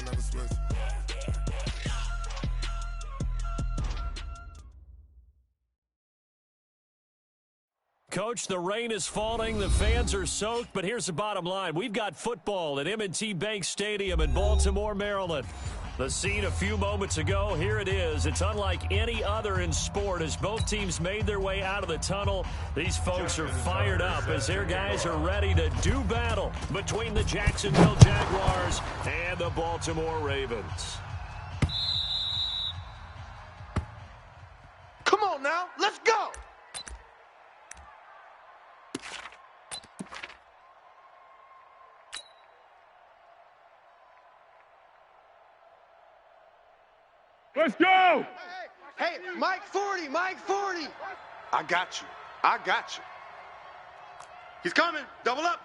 never switch. Coach, the rain is falling, the fans are soaked, but here's the bottom line. We've got football at M&T Bank Stadium in Baltimore, Maryland. The scene a few moments ago, here it is. It's unlike any other in sport as both teams made their way out of the tunnel. These folks are fired up as their guys are ready to do battle between the Jacksonville Jaguars and the Baltimore Ravens. Come on now, let's go! Let's go! Hey, Mike 40, Mike 40. I got you. He's coming. Double up.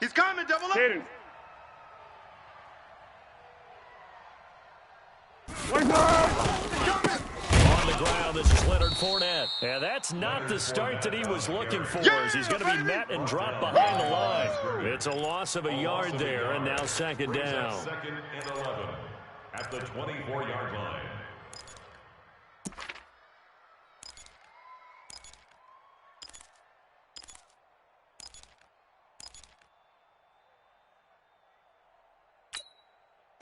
He's coming, double up. Hit him. On the ground, this is Leonard Fournette. And that's not the start that he was looking for as he's going to be met and dropped behind the line. It's a loss of a yard there, and now second down. Second and 11 at the 24-yard line.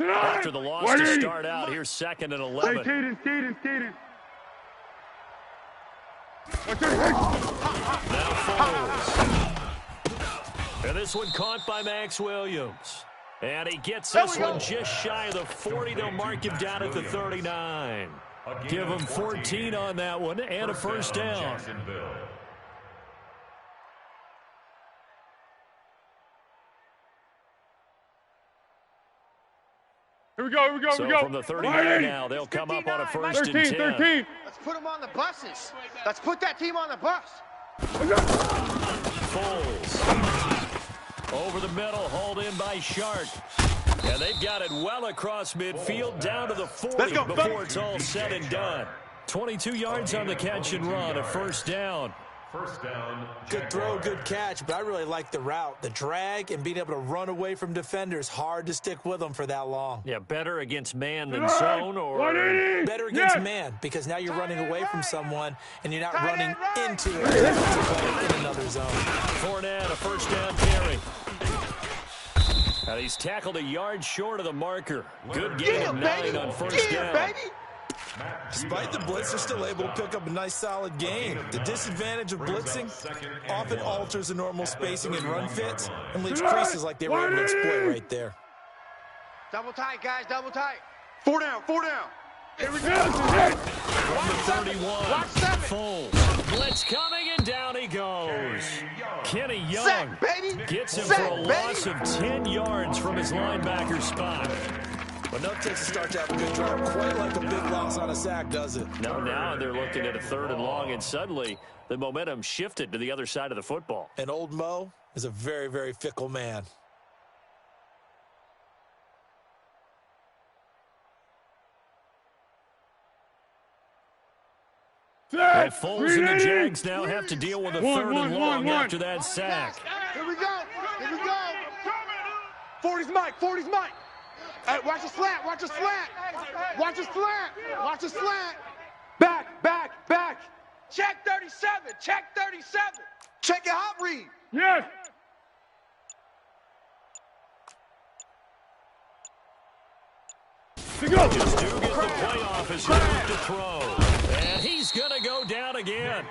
After the loss to start out, here's second and 11. Skating. Now Foles. And this one caught by Max Williams. And he gets this one just shy of the 40. They'll mark him down at the 39. Give him 14 on that one and a first down. Here we go. So from the 39 now, they'll come up on a first and 10. 13. Let's put them on the buses. Let's put that team on the bus. Foles. Over the middle, hauled in by Shark. And they've got it well across midfield, down to the 40 before it's all said and done. 22 yards on the catch and run, a first down. First down. Good throw, good catch, but I really like the route. The drag and being able to run away from defenders, hard to stick with them for that long. Yeah, better against man than zone, or better against man, because now you're running away from someone and you're not running into it in another zone. Fournette, a first down carry. And he's tackled a yard short of the marker. Good gain of 9 on first down. Despite the blitz, they're still able to pick up a nice, solid gain. The disadvantage of blitzing often alters the normal spacing and run fits and leaves creases like they were able to exploit right there. Double tight, guys, double tight. 4 down. Here we go. From the 31, Foles. Blitz coming, and down he goes. Kenny Young gets him for a loss of 10 yards from his linebacker spot. But no takes to start to have a good drive, quite like a big loss on a sack, does it? No, now they're looking at a third and long, and suddenly the momentum shifted to the other side of the football. And old Mo is a very, very fickle man. And Foles and the Jags now have to deal with a third and long after that sack. Here we go. 40's Mike. Hey, watch the slant. Back. Check 37. Check your hot read. Yes. Just do get the playoff as he looked to throw. And he's going to go down again.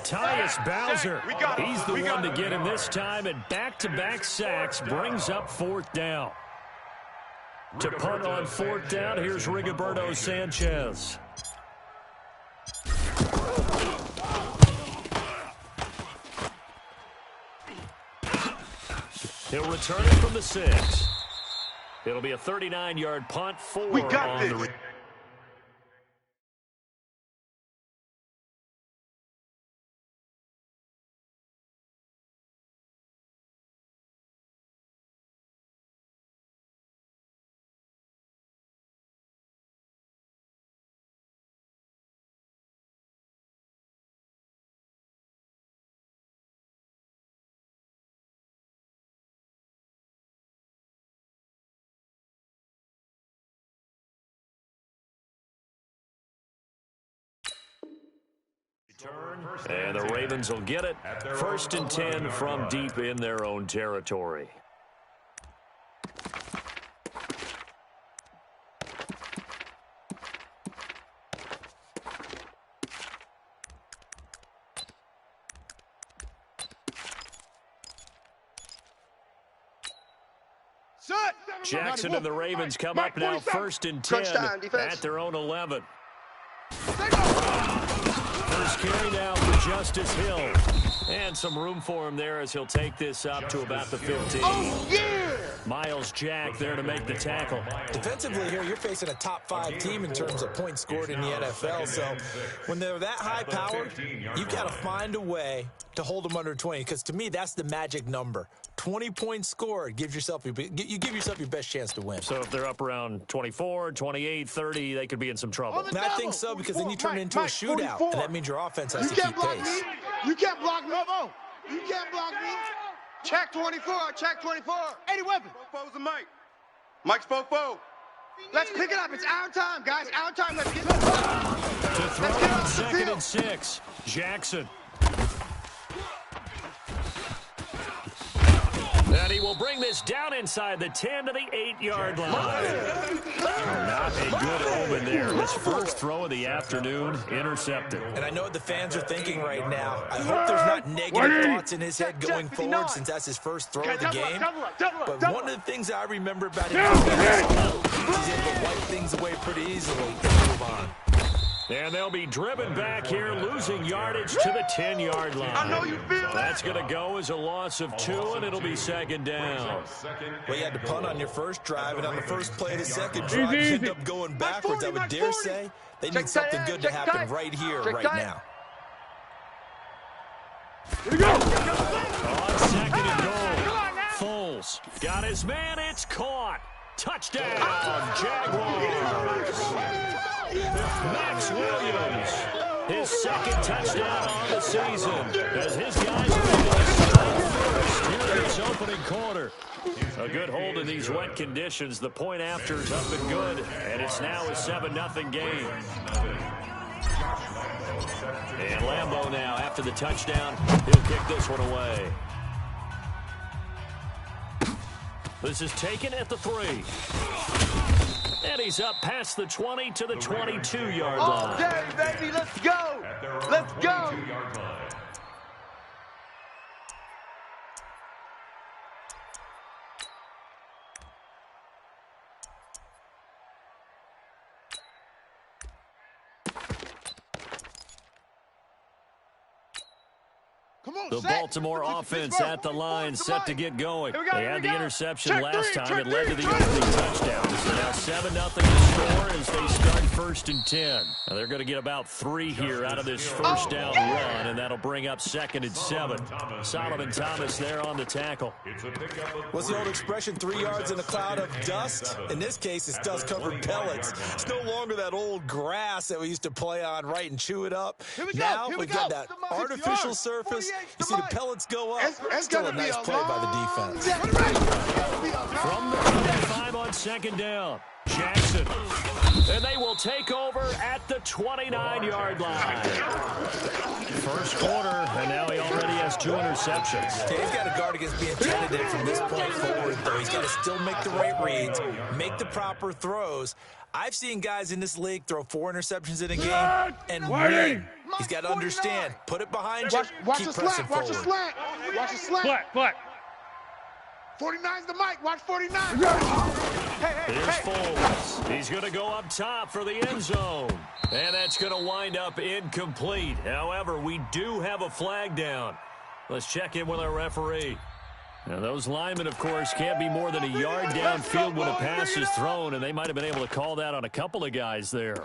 Tyus Bowser, he's the one to get him this time, and back-to-back sacks brings up fourth down. To punt on fourth down, here's Rigoberto Sanchez. He'll return it from the 6. It'll be a 39-yard punt, 4 on the And the Ravens will get it. 1st and 10 from deep in their own territory. Jackson and the Ravens come up now 1st and 10 at their own 11. First carry now for Justice Hill. And some room for him there as he'll take this up to about the 15. Oh, yeah! Miles Jack there to make the tackle. Defensively here, you're facing a top 5 team in terms of points scored in the NFL. So when they're that high-powered, you've got to find a way to hold them under 20. Because to me, that's the magic number. 20 points scored gives yourself you give yourself your best chance to win. So if they're up around 24, 28, 30, they could be in some trouble. And I think so, because then you turn it into a shootout, and that means your offense has to keep pace. You can't block me. You can't block me. Check 24. Check 24. 80 weapon. Fofo's a Mike. Mike's Fofo. Let's pick it up. It's our time, guys. Our time. Let's get it. To throw on 2nd and 6. Jackson. And he will bring this down inside the 10 to the 8-yard line. Not a good omen there. His first throw of the afternoon, intercepted. And I know what the fans are thinking right now. I hope there's not negative thoughts in his head going forward, since that's his first throw of the game. But one of the things I remember about him is he's able to wipe things away pretty easily and move on. And they'll be driven back here, losing yardage to the 10-yard line. I know you feel That's going to go as a loss of 2, and it'll be 2nd down. Well, you had to punt on your first drive, and on the first play of the second drive, you end up going backwards. I would dare say they need something good to happen right here, right now. Here we go. On 2nd and goal. Foles got his man. It's caught. Touchdown, Jaguars. Max Williams, his 2nd touchdown on the season, as his guys are able to strike first here in this opening quarter. A good hold in these wet conditions. The point after's up and good, and it's now a 7-0 game. And Lambeau now, after the touchdown, he'll kick this one away. This is taken at the 3. And he's up past the 20 to the 22-yard line. Okay, baby, let's go. Let's go. The Baltimore offense at the line, set to get going. They had the interception last time. It led to the opening touchdown. So now 7-0 to score as they start 1st and 10. Now they're going to get about 3 here out of this first down run, and that'll bring up 2nd and 7. Solomon Thomas there on the tackle. What's the old expression, 3 yards in a cloud of dust? In this case, it's dust-covered pellets. It's no longer that old grass that we used to play on, right, and chew it up. Now we've got that artificial surface. You see the pellets go up. Still a nice play by the defense. From the 25 on 2nd down, Jackson. And they will take over at the 29-yard line. First quarter, and now he already has 2 interceptions. Yeah, he's got to guard against being tentative from this point forward, though. He's got to still make the right reads, make the proper throws. I've seen guys in this league throw 4 interceptions in a game and win. He's got to understand, put it behind you, keep pressing forward. Watch the slant. Watch the slant. Flat. 49's the mic. Watch 49. Here's Foles. He's going to go up top for the end zone. And that's going to wind up incomplete. However, we do have a flag down. Let's check in with our referee. Now, those linemen, of course, can't be more than a yard downfield when a pass is thrown, and they might have been able to call that on a couple of guys there.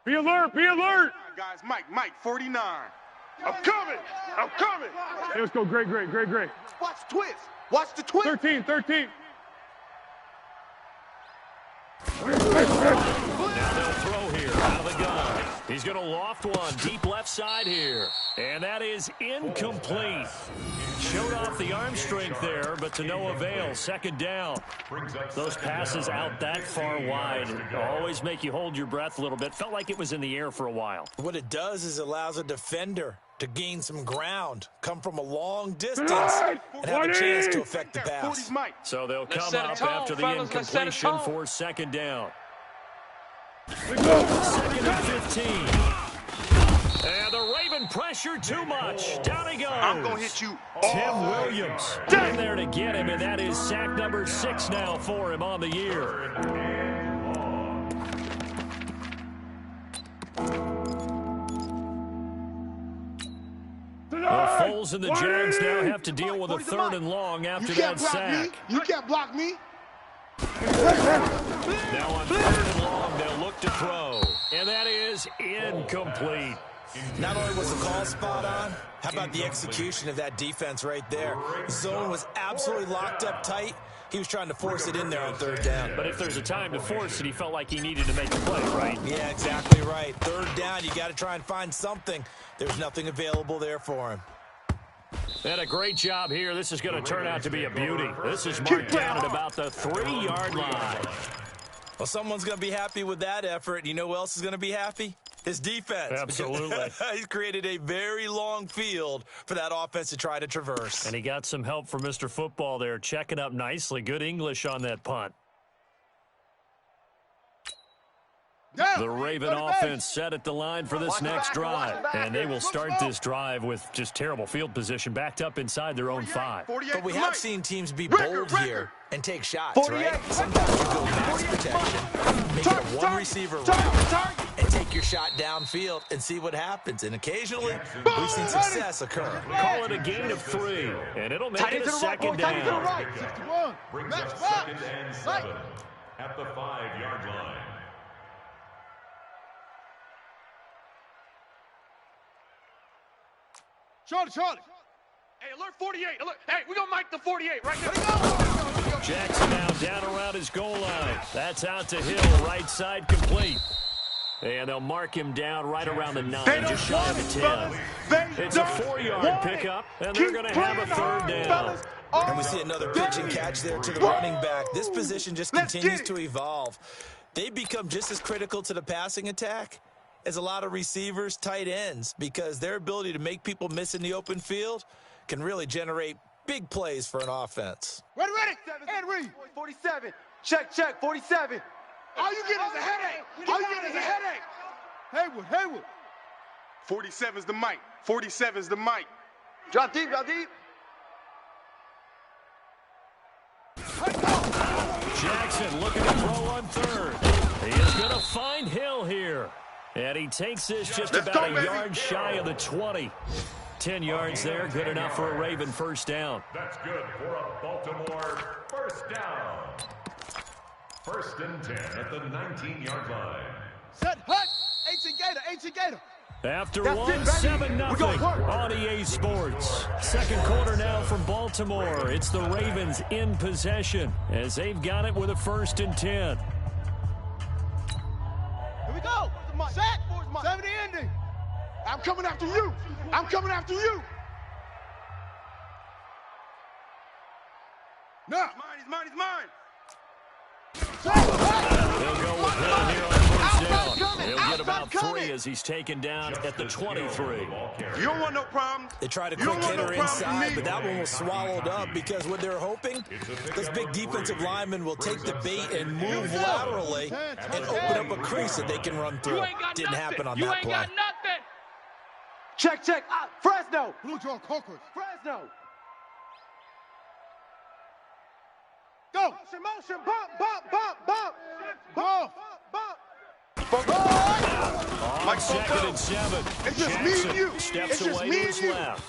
Be alert. Guys, Mike, 49. I'm coming. Hey, let's go. Great. Watch the twist. Watch the twist. 13. Now they'll throw here out of the gun. He's going to loft one deep left side here. And that is incomplete. Showed off the arm strength there, but to no avail. Second down. Those passes out that far wide always make you hold your breath a little bit. Felt like it was in the air for a while. What it does is allows a defender to gain some ground, come from a long distance, and have a chance to affect the pass. So they'll come up after the incompletion for second down. Second and 15. And the Raven pressure too much. Down he goes. I'm going to hit you. Tim Williams in there to get him, and that is sack number 6 now for him on the year. The Foles and the Jags now have to deal with a 3rd and long after that sack. You can't block me. Now on 3rd and long, they'll look to throw. And that is incomplete. Not only was the call spot on, how about the execution of that defense right there? The zone was absolutely locked up tight. He was trying to force it in there on 3rd down. But if there's a time to force it, he felt like he needed to make a play, right? Yeah, exactly right. 3rd down, you got to try and find something. There's nothing available there for him. And a great job here. This is going to turn out to be a beauty. This is marked down at about the 3-yard line. Well, someone's going to be happy with that effort. And you know who else is going to be happy? His defense. Absolutely. He's created a very long field for that offense to try to traverse. And he got some help from Mr. Football there, checking up nicely. Good English on that punt. The Raven offense set at the line for this next drive. And they will start this drive with just terrible field position, backed up inside their own 5. But we have seen teams be bold here and take shots, right? Sometimes you go max protection, make it a one-receiver route, and take your shot downfield and see what happens. And occasionally, we've seen success occur. Call it a gain of 3, and it'll make it a second down. Brings up 2nd and 7 at the 5-yard line. Charlie. Hey, alert 48. Alert. Hey, we're going to mic the 48 right now. Jackson now down around his goal line. That's out to Hill, right side complete. And they'll mark him down right around the 9, just shy of the 10. It's a 4-yard pickup, and they're going to have a 3rd down. And we see another pitch and catch there to the running back. This position just continues to evolve. They become just as critical to the passing attack as a lot of receivers, tight ends, because their ability to make people miss in the open field can really generate big plays for an offense. Ready. And read. 47. Check, 47. All you get is a headache. Haywood. 47's the mic. 47's the mic. Drop deep. Jackson looking to throw on 3rd. He is going to find Hill here. And he takes this just about a yard shy of the 20. 10 yards there, good enough for a Raven 1st down. That's good for a Baltimore 1st down. 1st and 10 at the 19-yard line. Set, hut. Ancient Gator. After one, 7-0 on EA Sports. Second quarter now from Baltimore. It's the Ravens in possession as they've got it with a 1st and 10. Here we go. Set. 70 ending. I'm coming after you. Now. He's mine. They'll go with Hill here on 1st down. He'll get about 3 as he's taken down at the 23. You don't want no problems. They try to quick hitter inside, but that one was swallowed up because what they're hoping, this big defensive lineman will take the bait and move laterally and open up a crease that they can run through. Didn't happen on that play. Check. Fresno. Blue Jaw Conquerors. Fresno. Go. Motion. Bump. On 2nd and 7. It's just me and you. Steps away to his left.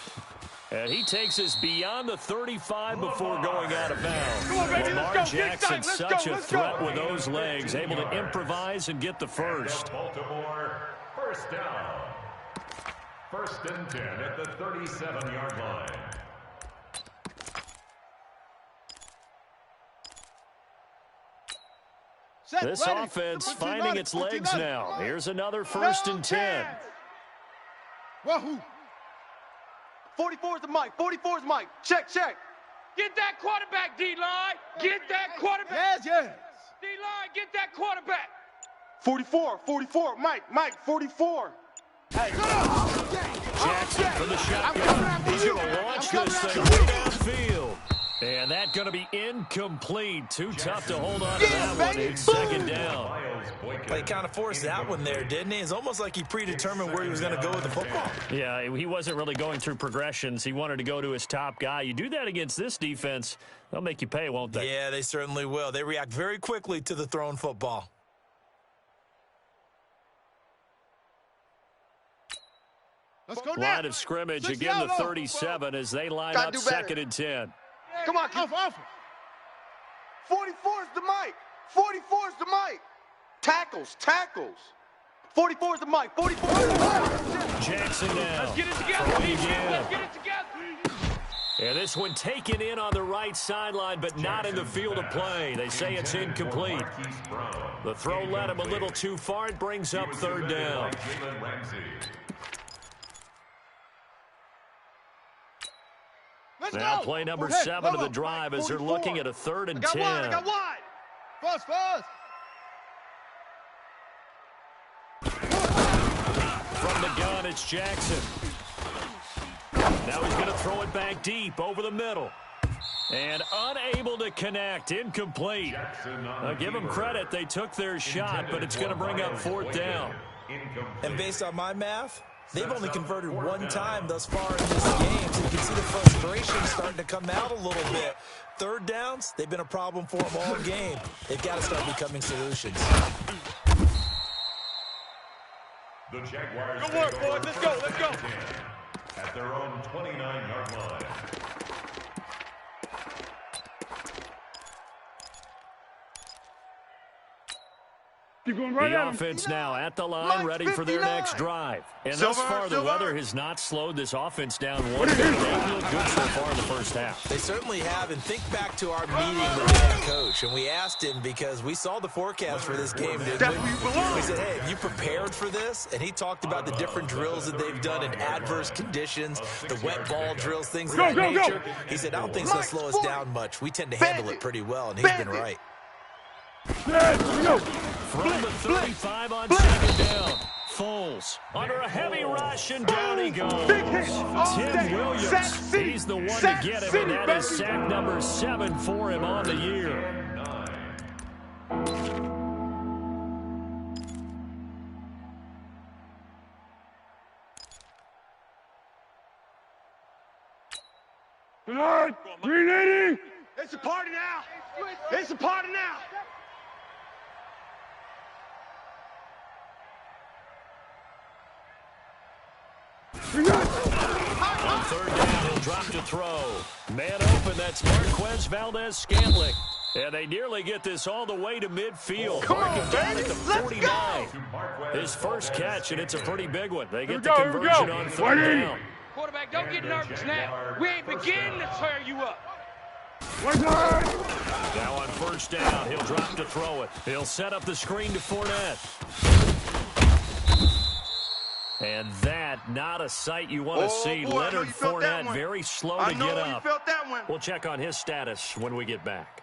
And he takes us beyond the 35 before going out of bounds. Lamar Jackson, such a threat with those legs, able to improvise and get the 1st. Baltimore 1st down. 1st and 10 at the 37-yard line. This offense finding its legs now. Here's another 1st and 10. Wahoo! 44 is the mic. 44 is Mike. Check, check. Get that quarterback, D-line. Get that quarterback. Yes. D-line, get that quarterback. 44, Mike, 44. Jackson from the shotgun. He's going to launch this thing way downfield. And that's going to be incomplete. Too tough to hold on to that one. It's 2nd down. He kind of forced that one there, didn't he? It's almost like he predetermined where he was going to go with the football. Yeah, he wasn't really going through progressions. He wanted to go to his top guy. You do that against this defense, they'll make you pay, won't they? Yeah, they certainly will. They react very quickly to the thrown football. Let's go now. Line of scrimmage again, the 37 as they line up 2nd and 10. Come on, keep. 44 is the mic. 44 is the mic. Tackles. 44 is the mic. 44 is the mic. Jackson now. Let's get it together. Let's get it together. And this one taken in on the right sideline, but not in the field of play. They say it's incomplete. The throw led him a little too far. It brings up 3rd down. Now play number 7 of the drive as they're looking at a 3rd and 10. I got one. Fast. From the gun, it's Jackson. Now he's going to throw it back deep over the middle. And unable to connect. Incomplete. Now give them credit. They took their shot, but it's going to bring up 4th down. And based on my math, they've only converted 1 time thus far in this game, so you can see the frustration starting to come out a little bit. 3rd downs, they've been a problem for them all game. They've got to start becoming solutions. The Jaguars. Good work, boys. Let's go. At their own 29-yard line. Keep going right The offense now at the line, ready for their next drive. And thus far, the weather has not slowed this offense down one bit. They feel good so far in the first half. They certainly have, and think back to our meeting with the head coach, and we asked him because we saw the forecast for this game, didn't we? We said, hey, have you prepared for this? And he talked about the different drills that they've done in adverse conditions, the wet ball drills, things of that nature. He said, I don't think it's going to slow us down much. We tend to handle it pretty well, and he's been right. From the 35 on 2nd down. Foles under a heavy rush, and down he goes. Tim Williams, he's the one to get him, and that is sack number 7 for him on the year. Tonight, 380. It's a party now. It's a party now. On 3rd down, he'll drop to throw. Man open, that's Marquez Valdez-Scantling. And they nearly get this all the way to midfield. Come on, down baby. at the Let's 49. go. His first catch, and it's a pretty big one. They get the conversion on 3rd down. Quarterback, don't get nervous now. We ain't beginning to tear you up. Now on 1st down, he'll drop to throw it. He'll set up the screen to Fournette. And that, not a sight you want to see. Boy, Leonard Fournette very slow to get up. You felt that one. We'll check on his status when we get back.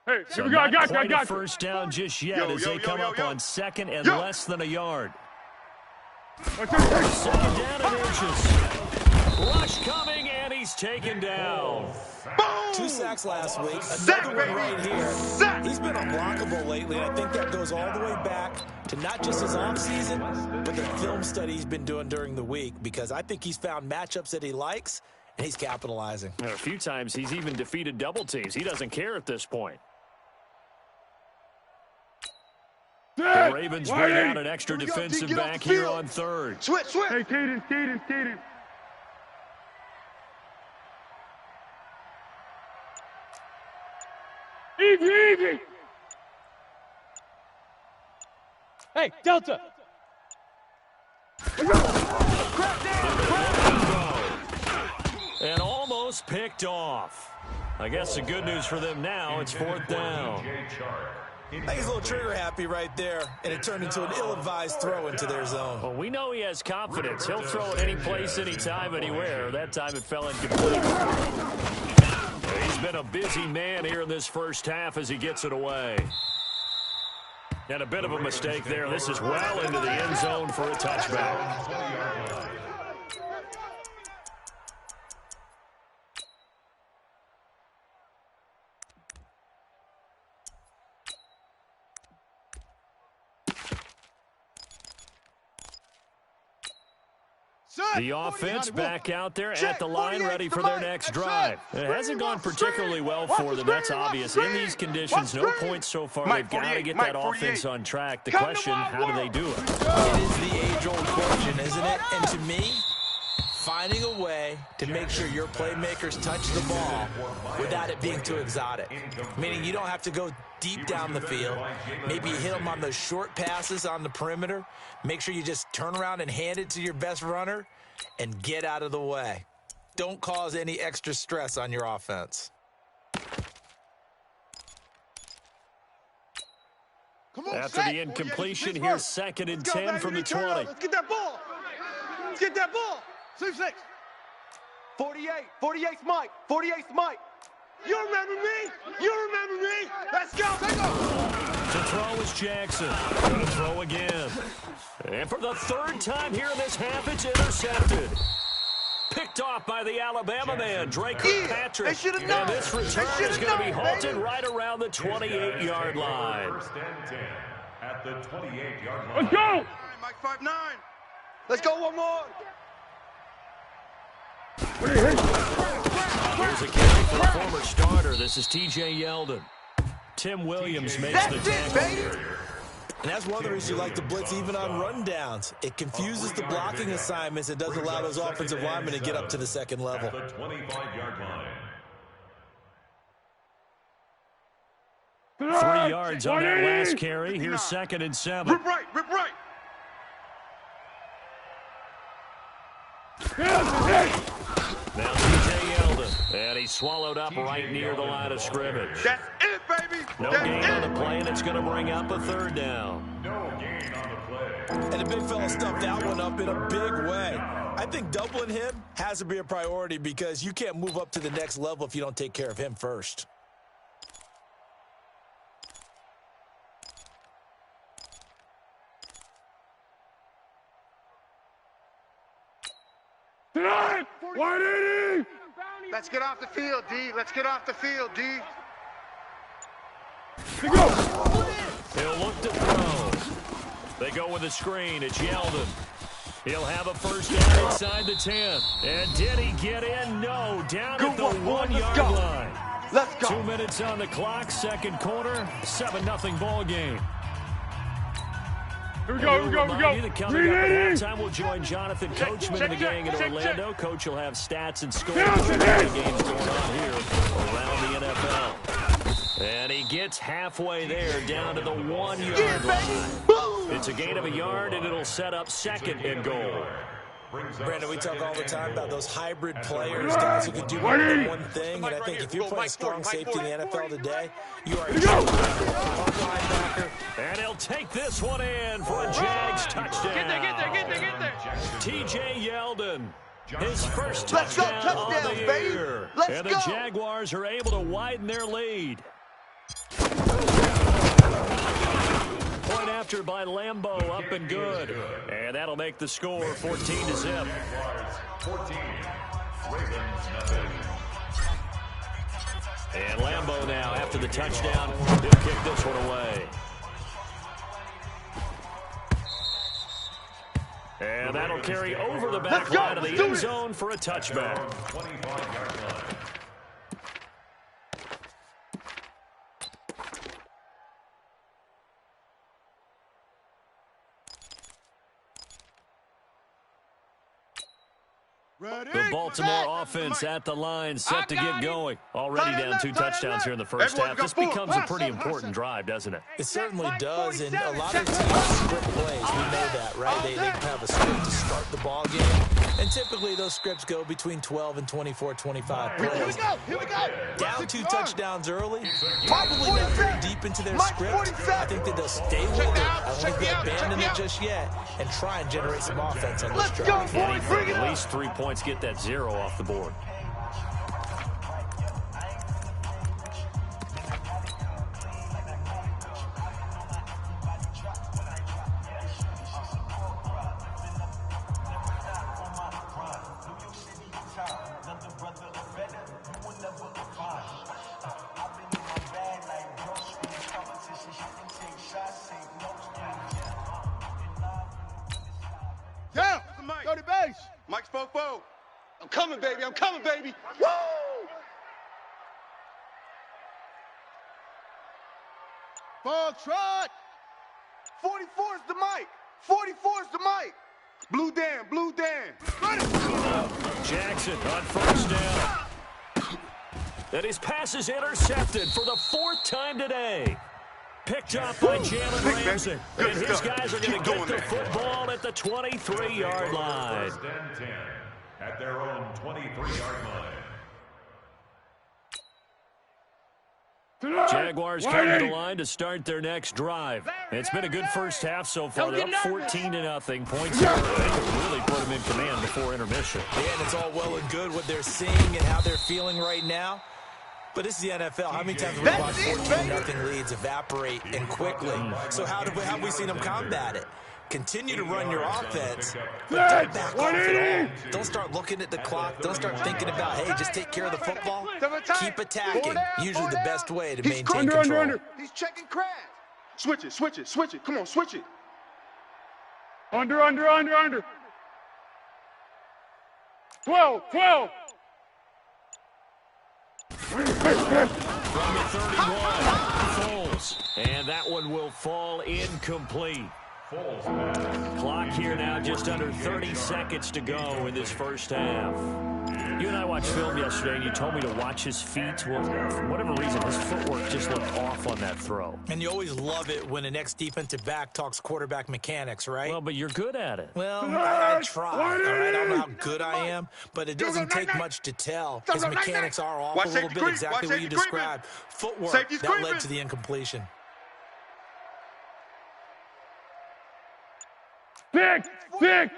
Hey, So here we go. I got not you. quite a first down just yet as they come up on 2nd and less than a yard. 2nd down and inches. Rush coming, and he's taken down. Boom. 2 sacks last week. Another one right here. He's been unblockable lately, and I think that goes all the way back to not just his offseason, but the film study he's been doing during the week, because I think he's found matchups that he likes, and he's capitalizing. A few times he's even defeated double teams. He doesn't care at this point. The Ravens bring out an extra defensive back here on 3rd. Switch. Hey, Cadence. Easy. Hey, Delta. And almost picked off. I guess the good news for them now, it's fourth down. I think he's a little trigger happy right there, and it turned into an ill-advised throw into their zone. Well, we know he has confidence. He'll throw it any place, anytime, anywhere. That time it fell incomplete. He's been a busy man here in this first half as he gets it away. And a bit of a mistake there. This is well into the end zone for a touchback. The offense back out there at the line, ready for their next drive. It hasn't gone particularly well for them. That's obvious. In these conditions, no points so far. They've got to get that offense on track. The question, how do they do it? It is the age-old question, isn't it? And to me, finding a way to make sure your playmakers touch the ball without it being too exotic. Meaning you don't have to go deep down the field. Maybe you hit them on those short passes on the perimeter. Make sure you just turn around and hand it to your best runner and get out of the way. Don't cause any extra stress on your offense. After the incompletion, here's 2nd and 10 from the 20. Let's get that ball. Let's get that ball. 6. 48. 48's Mike. 48's Mike. You remember me? You remember me? Let's go. To throw is Jackson. Going to throw again. And for the 3rd time here in this half, it's intercepted. Picked off by the Alabama man, Drake Kirkpatrick. And this return is going to be halted right around the 28-yard line. 1st and 10 at the 28-yard line. Let's go. Mike 5'9". Let's go one more. Here's a carry for the former starter. This is T.J. Yeldon. Tim Williams makes the tackle. And that's one of the reasons you like to blitz even on rundowns. It confuses the blocking assignments. It doesn't allow those offensive linemen to get up to the second level. At the 25-yard line. 3 yards on that last carry. Here's 2nd and 7. Rip right. Rip right. Now T.J. Yeldon. And he's swallowed up right near the line of scrimmage. That's it, baby. No gain on the play, and it's going to bring up a 3rd down. No gain on the play. And the big fella stuffed that one up in a big way. I think doubling him has to be a priority because you can't move up to the next level if you don't take care of him first. Let's get off the field, D. Let's get off the field, D. He'll look to throw. They go with a screen. It's Yeldon. He'll have a 1st down inside the 10. And did he get in? No. Down at the 1-yard line. Let's go. 2 minutes on the clock. 2nd quarter. 7-0 ball game. Here we go. Coming up at halftime, we'll join Jonathan Coachman and the gang in Orlando. Coach will have stats and scores of the games going on here around the NFL. And he gets halfway there, down to the 1-yard line. It's a gain of a yard, and it'll set up 2nd and goal. Brandon, we talk all the time about those hybrid players, guys who can do more than one thing. And I think if you're playing strong safety in the NFL today, you are a linebacker. And he'll take this one in for a Jags touchdown. Get there. T.J. Yeldon, his first touchdown on the year. And the Jaguars are able to widen their lead. Point after by Lambeau, up and good. And that'll make the score 14-0. 14. Ravens nothing. And Lambeau now, after the touchdown, he'll kick this one away. And that'll carry over the back line of the end zone for a touchback. 25-yard line. The Baltimore offense at the line, set to get going. Already down 2 touchdowns here in the first half. This becomes a pretty important drive, doesn't it? It certainly does, and a lot of teams script plays. We know that, right? They have a script to start the ball game, and typically those scripts go between 12 and 24, 25 plays. Here we go. Down 2 touchdowns early, probably not very deep into their script. I think that they'll stay with it. I don't think they'll abandon it just yet and try and generate some offense on this drive. Anything, at least 3 points, get that 0 off the board. Down. Go to base. Mike's fofo. I'm coming, baby. I'm coming, baby. Woo! Full trot. 44 is the mic. 44 is the mic. Blue Dan, Blue Dan. Jackson on first down. And his pass is intercepted for the 4th time today. Picked up by Jalen Ramsey. And his guys are going to get the football at the 23-yard line. First and 10 at their own 23-yard line. Jaguars come to the line to start their next drive. It's been a good first half so far. They're up 14-0. Points here. They could really put them in command before intermission. Yeah, and it's all well and good what they're seeing and how they're feeling right now. But this is the NFL. How many times have we watched 14-0 leads evaporate and quickly? So how have we seen them combat it? Continue to run your offense, but don't back off at all. Don't start looking at the clock. Don't start thinking about, hey, just take care of the football. Keep attacking. Usually the best way to maintain control. He's checking crash. Switch it, switch it, switch it. Come on, switch it. Under. 12. From the 31, Foles. And that one will fall incomplete. Clock here now, just under 30 seconds to go in this first half. You and I watched film yesterday, and you told me to watch his feet. Well, for whatever reason, his footwork just looked off on that throw. And you always love it when an ex-defensive back talks quarterback mechanics, right? Well, but you're good at it. Well, I try. All right, I don't know how good I am, but it doesn't take much to tell. His mechanics are off a little bit, exactly what you described. Footwork, that led to the incompletion. Big.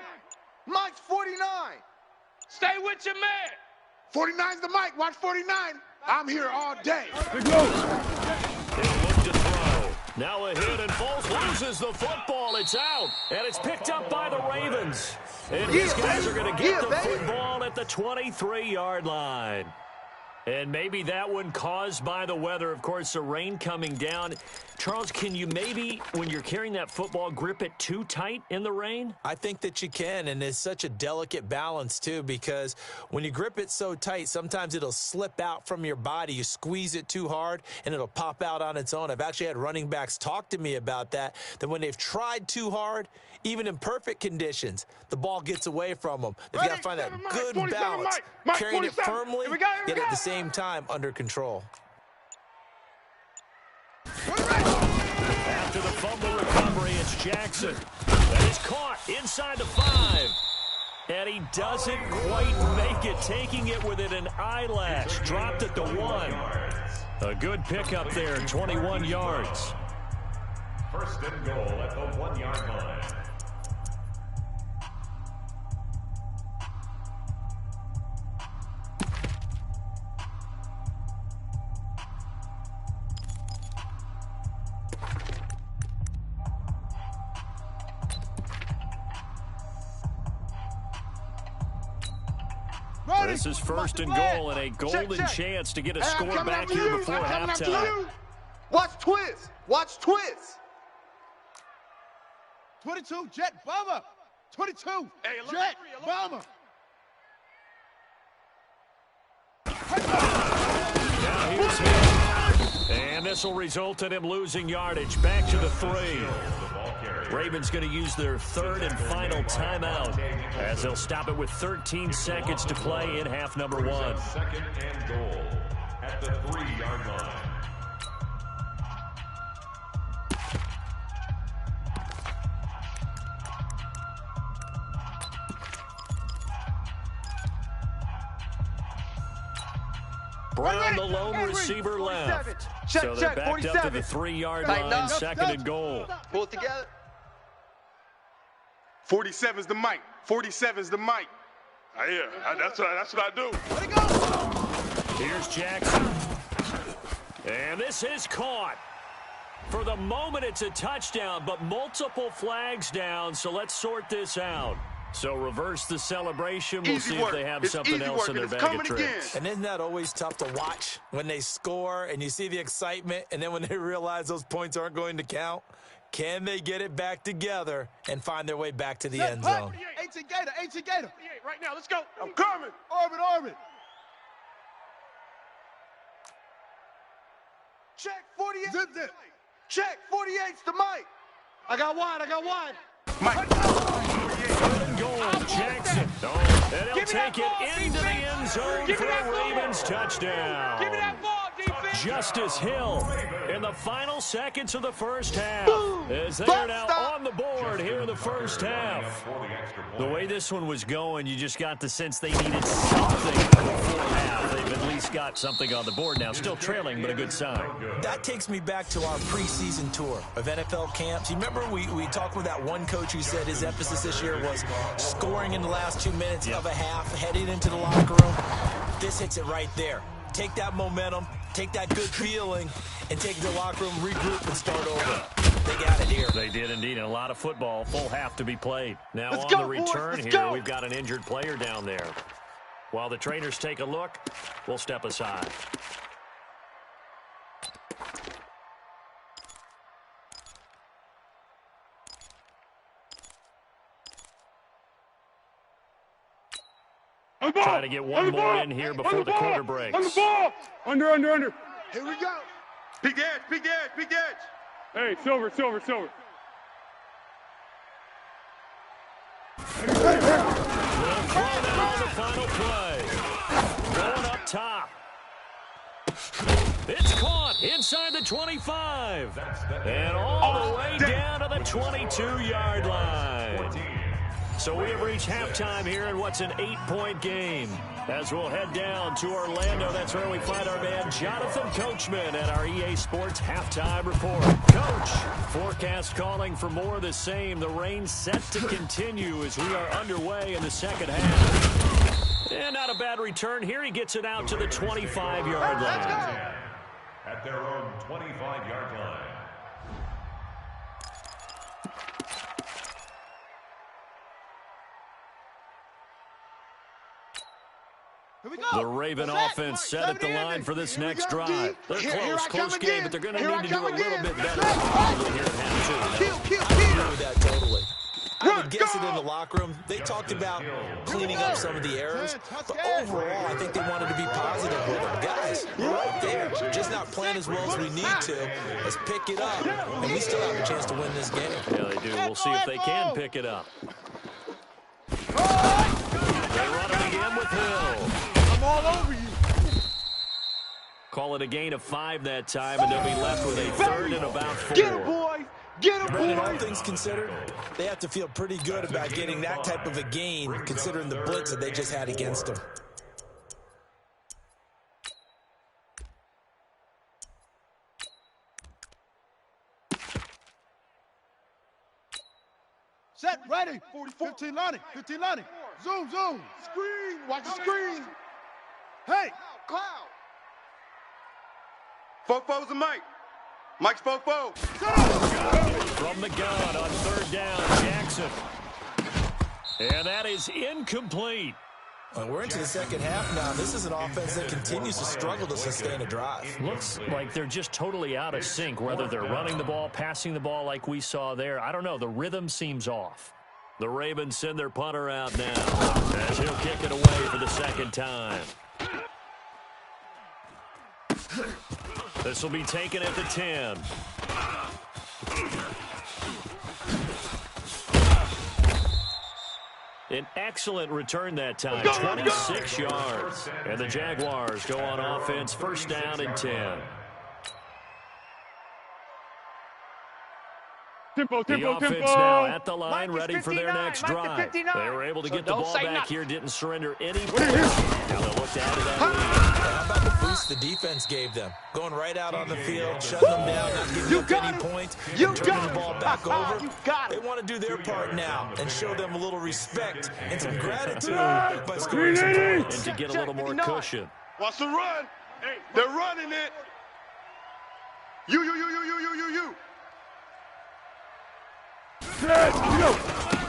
Mike's 49. Stay with your man. 49's the mic. Watch 49. I'm here all day. He'll look to throw. Now a hit, and Foles loses the football. It's out, and it's picked up by the Ravens. And these guys are going to get the football at the 23-yard line. And maybe that one caused by the weather. Of course, the rain coming down. Charles, can you maybe, when you're carrying that football, grip it too tight in the rain? I think that you can, and it's such a delicate balance, too, because when you grip it so tight, sometimes it'll slip out from your body. You squeeze it too hard, and it'll pop out on its own. I've actually had running backs talk to me about that when they've tried too hard, even in perfect conditions, the ball gets away from them. They've got to find that good balance, carrying it firmly, yet at the same time under control. After the fumble recovery, it's Jackson. That is caught inside the 5. And he doesn't quite make it, taking it within an eyelash. Dropped at the 1. A good pickup there, 21 yards. First and goal at the 1-yard line. This is first and goal, and a golden chance to get a score back here before halftime. Watch twist. Watch twist. 22, Jet Bomber. 22, Jet Bomber. Now here's him. And this will result in him losing yardage. Back to the 3. The ball carrier. Ravens going to use their third and final timeout as they'll stop it with 13 seconds to play in half number 1. Second and goal at the 3-yard line. Brown, the lone receiver, left. So they're backed up to the 3-yard line, second and goal. Pull it together. 47's the mic. 47's the mic. Yeah, that's what I do. Let it go. Here's Jackson. And this is caught. For the moment, it's a touchdown, but multiple flags down, so let's sort this out. So reverse the celebration. We'll see if they have something else in their bag of tricks. And isn't that always tough to watch when they score and you see the excitement, and then when they realize those points aren't going to count? Can they get it back together and find their way back to the end zone? 18 Gator, 18 Gator. Right now, let's go. I'm coming. Orbit. Check 48. Zip, zip. Check 48's the mic. I got wide. Mike. Goal, Jackson. And he'll take it into the end zone for a Ravens touchdown. Give me that ball, defense. Justice Hill in the final seconds of the first half. As they are now on the board here in the first half. The way this one was going, you just got the sense they needed something before half. They've at least got something on the board now. Still trailing, but a good sign. That takes me back to our preseason tour of NFL camps. You remember we talked with that one coach who said his emphasis this year was scoring in the last 2 minutes of a half, heading into the locker room. This hits it right there. Take that momentum, take that good feeling, and take it to the locker room, regroup, and start over. They got it here. They did indeed, and a lot of football, full half to be played. Now Let's on go, the return boys. here, Go. we've got an injured player down there. While the trainers take a look, we'll step aside. Trying to get one more in here before the quarter breaks. On the ball. Under. Here we go. Big edge. Hey, silver. They'll throw that on the final play. Going up top. It's caught inside the 25. And all the way down to the 22-yard line. So we have reached halftime here in what's an 8-point game. As we'll head down to Orlando, that's where we find our man Jonathan Coachman at our EA Sports Halftime Report. Coach, forecast calling for more of the same. The rain set to continue as we are underway in the second half. And not a bad return here. He gets it out to the 25-yard line. At their own 25-yard line. The Raven offense set at the line for this next drive. They're close game, but they're going to need to do a little bit better probably here at half two. I agree with that totally. I would guess it in the locker room. They talked about cleaning up some of the errors, but overall, I think they wanted to be positive with them. Guys, we're right there. Just not playing as well as we need to. Let's pick it up, and we still have a chance to win this game. Yeah, they do. We'll see if they can pick it up. They run it again with Hill. I'm all over you. Call it a gain of 5 that time, and they'll be left with a third and about 4. Get him, boy. Get him, Brandon, all boy. things considered, they have to feel pretty good about getting that type of a gain, considering the blitz that they just had against them. Set, ready. 15 lining. Zoom. Screen. Watch the screen. Hey. Cloud. Fofo's the mic. Mike's Fofo. From the gun on third down, Jackson. And that is incomplete. Well, we're into the second half now. This is an offense that continues to struggle to sustain a drive. Looks like they're just totally out of sync, whether they're running the ball, passing the ball like we saw there. I don't know. The rhythm seems off. The Ravens send their punter out now as he'll kick it away for the second time. This will be taken at the 10. An excellent return that time, 26 yards. And the Jaguars go on offense, first down and 10. The offense now at the line, ready for their next drive. They were able to get the ball back here, didn't surrender any points. Now they'll look to add to that lead. How about the boost the defense gave them? Going right out on the field, shutting them down, not giving up any points, turning the ball back over. They want to do their part now and show them a little respect and some gratitude by scoring some points. And to get a little more cushion. Watch the run. They're running it. You.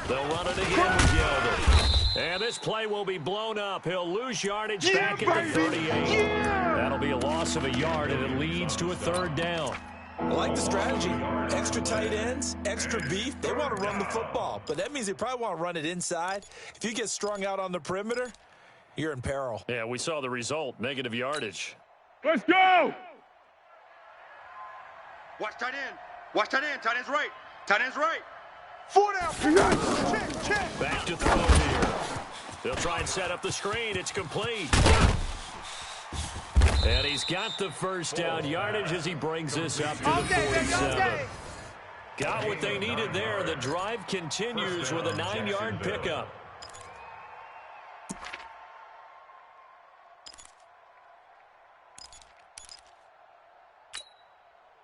They'll run it again with Yeldon. And this play will be blown up. He'll lose yardage back at the 38. That'll be a loss of a yard, and it leads to a third down. I like the strategy. Extra tight ends, extra beef. They want to run the football, but that means they probably want to run it inside. If you get strung out on the perimeter, you're in peril. Yeah, we saw the result, negative yardage. Let's go. Watch tight end. Watch tight end. Tight end's right. Tight end's right. 4 down. Check. Back to throw here. They'll try and set up the screen. It's complete. And he's got the first down yardage as he brings this up to the 47. Got what they needed there. The drive continues with a 9-yard pickup.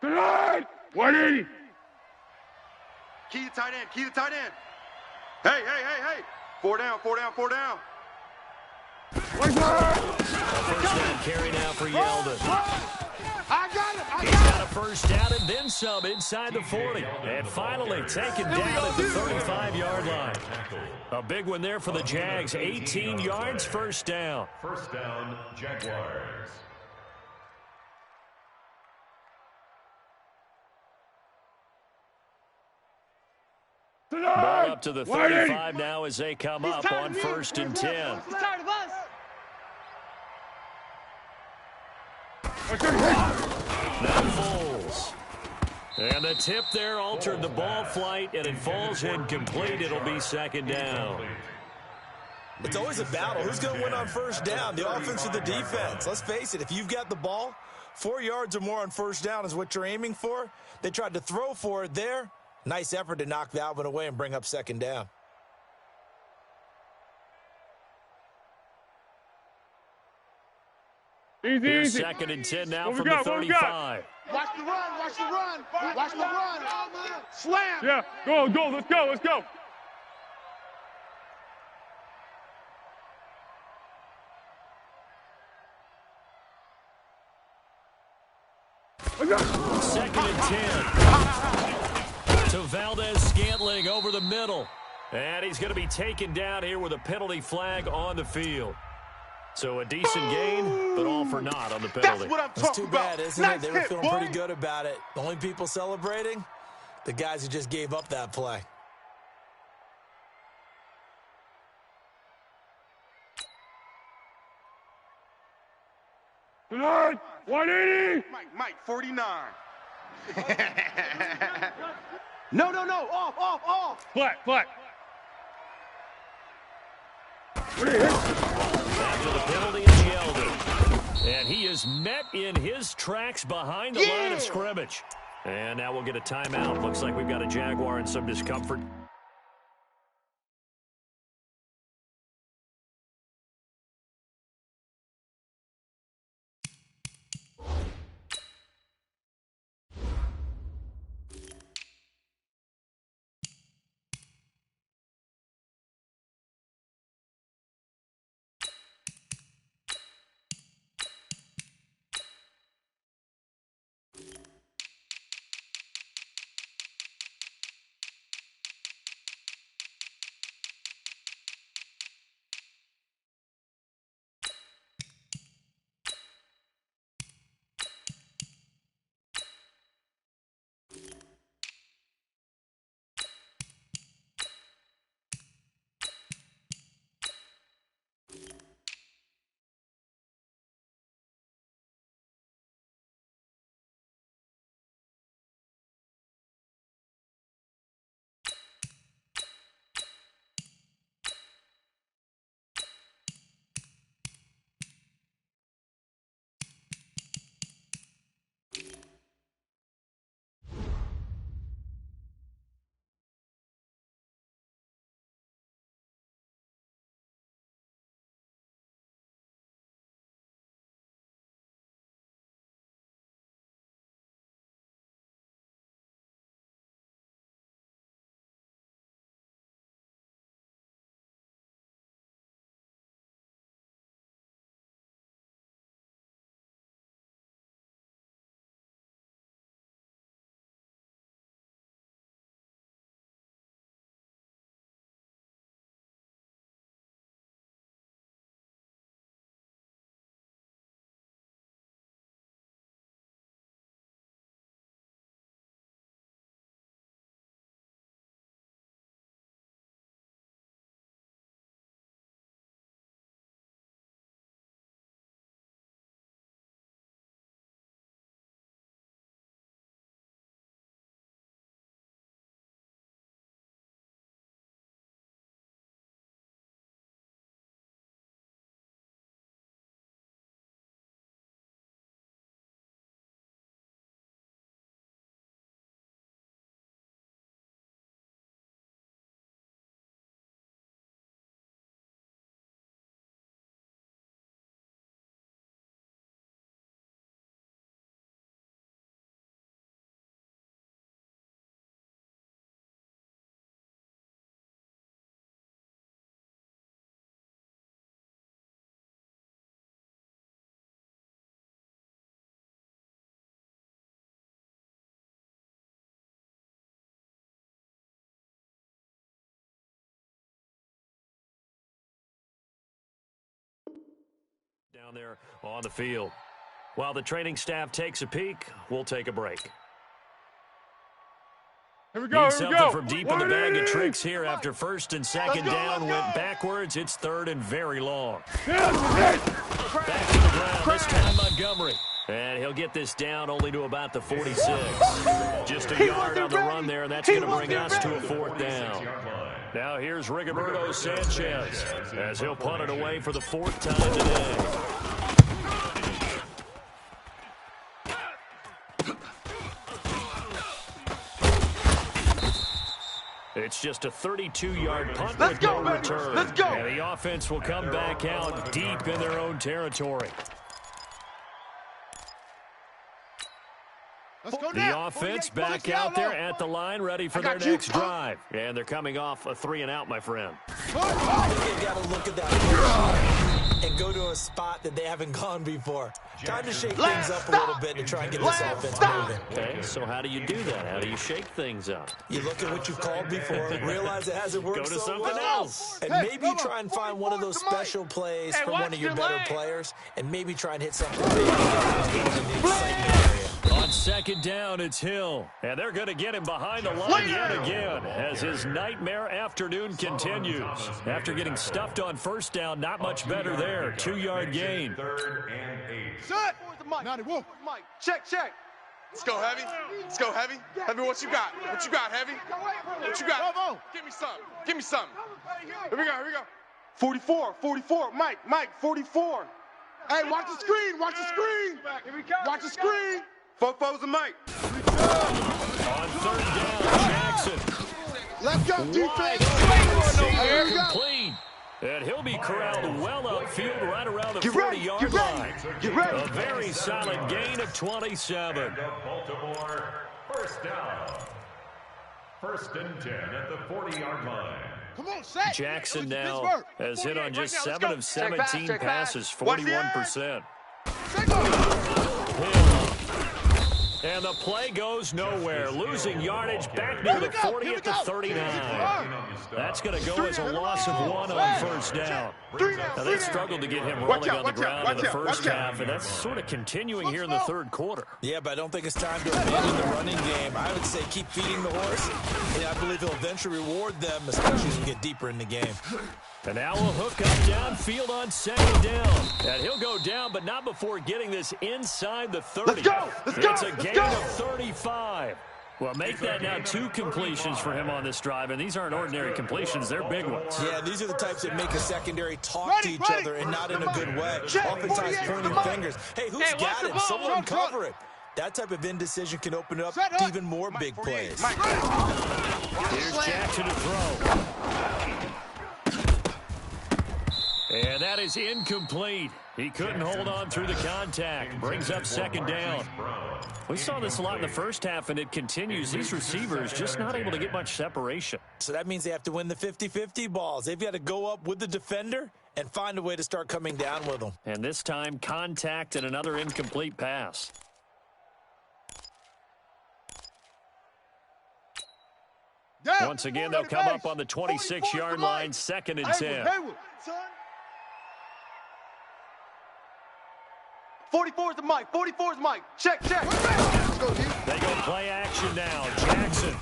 Tonight, 180. Key to tight end. Key to tight end. Hey. 4 down. First down carry now for Yeldon. I got him. He's got a first down and then some inside the 40. And finally taken down at the 35-yard line. A big one there for the Jags. 18 yards, first down. First down, Jaguars. Ball up to the 35 now as they come up on first and 10. He's tired of us. Now Foles. And the tip there altered the ball flight, and it falls incomplete. It'll be second down. It's always a battle. Who's going to win on first down, the offense or the defense? Let's face it, if you've got the ball, 4 yards or more on first down is what you're aiming for. They tried to throw for it there. Nice effort to knock that one away and bring up second down. Here's second and 10 now from the 35. Watch the run. Slam. Yeah, go. Let's go. Second and 10. To Valdez-Scantling over the middle. And he's going to be taken down here with a penalty flag on the field. So a decent gain, but all for naught on the penalty. That's what I'm It's talking too about. bad, isn't it? They were feeling pretty good about it. The only people celebrating, the guys who just gave up that play. Tonight, 180. Mike, 49. No. Off. Flat. After the penalty is Yeldon. And he is met in his tracks behind the line of scrimmage. And now we'll get a timeout. Looks like we've got a Jaguar in some discomfort. down there on the field. While the training staff takes a peek, we'll take a break. Here we go, Need something from deep in the bag of tricks here after first and second down went backwards. It's third and very long. Back to the ground, this time Montgomery. And he'll get this down only to about the 46. Just a yard on the run there, and that's going to bring us to a fourth down. Now here's Rigoberto Sanchez as he'll punt it away for the fourth time today. It's just a 32-yard punt with no return. Let's go. And the offense will come back out deep in their own territory. The offense back out there at the line, ready for their next drive. And they're coming off a 3-and-out, my friend. They've got to look at that and go to a spot that they haven't gone before. Time to shake things up a little bit to try and get this offense moving. Okay, so how do you do that? How do you shake things up? You look at what you've called before, realize it hasn't worked Go to so something well, else. and maybe try and find one of those special plays from one of your better players, and maybe try and hit something big in the excitement area. On second down, it's Hill. And they're going to get him behind the line yet again as his nightmare afternoon continues. After getting stuffed on first down, not much better there. 2-yard gain. Third and 8. Set. Mike, check. Let's go, Heavy. Let's go, Heavy. Heavy, what you got? What you got, Heavy? What you got? Give me something. Give me something. Here we go. 44. Mike, 44. Hey, watch the screen. Watch the screen. Foes and Mike. On third down, Jackson. Let's go, defense. Complete. And he'll be corralled well upfield right around the 40-yard line. Get ready. A very solid gain of 27. Baltimore, first down. First and 10 at the 40-yard line. Come on, set. Jackson now has hit on just 7 of 17 passes, 41%. And the play goes nowhere, losing yardage back near the 40 at the 39. That's going to go as a loss of 1 on first down. Now, they struggled to get him rolling on the ground in the first half, and that's sort of continuing here in the third quarter. Yeah, but I don't think it's time to abandon the running game. I would say keep feeding the horse, and I believe he'll eventually reward them, especially as we get deeper in the game. And now we'll hook up downfield on second down. And he'll go down, but not before getting this inside the 30. Let's go. It's a gain of 35. Well, make that now 2 completions for him on this drive, and these aren't ordinary completions. They're big ones. Yeah, these are the types that make a secondary talk to each other and not in a good way. Oftentimes pointing fingers. Hey, who's got him? Someone cover it. That type of indecision can open up to even more big plays. Here's Jackson to throw. And that is incomplete. He couldn't hold on through the contact. Brings up second down. We saw this a lot in the first half, and it continues. These receivers just not able to get much separation. So that means they have to win the 50-50 balls. They've got to go up with the defender and find a way to start coming down with them. And this time, contact and another incomplete pass. Once again, they'll come up on the 26-yard line, second and 10. 44 is the Mike. Check. They go play action now. Jackson.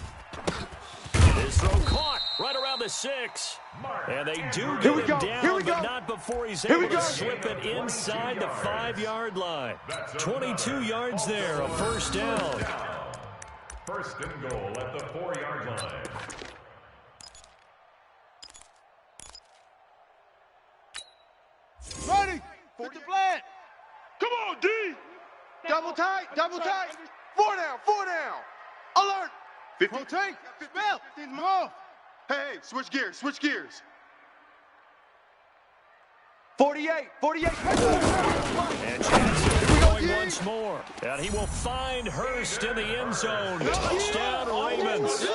His throw caught right around the 6. And they do get him down, but not before he's able to slip it inside the 5-yard line. 22 yards there, a first down. First and goal at the 4-yard line. Ready. Put the flat. Come on, D. Double tight. 4 down. Alert. 50. Rotate. Spell. Move. Hey, switch gears. 48. And Jackson going once more. And he will find Hurst in the end zone. Touchdown, Ravens.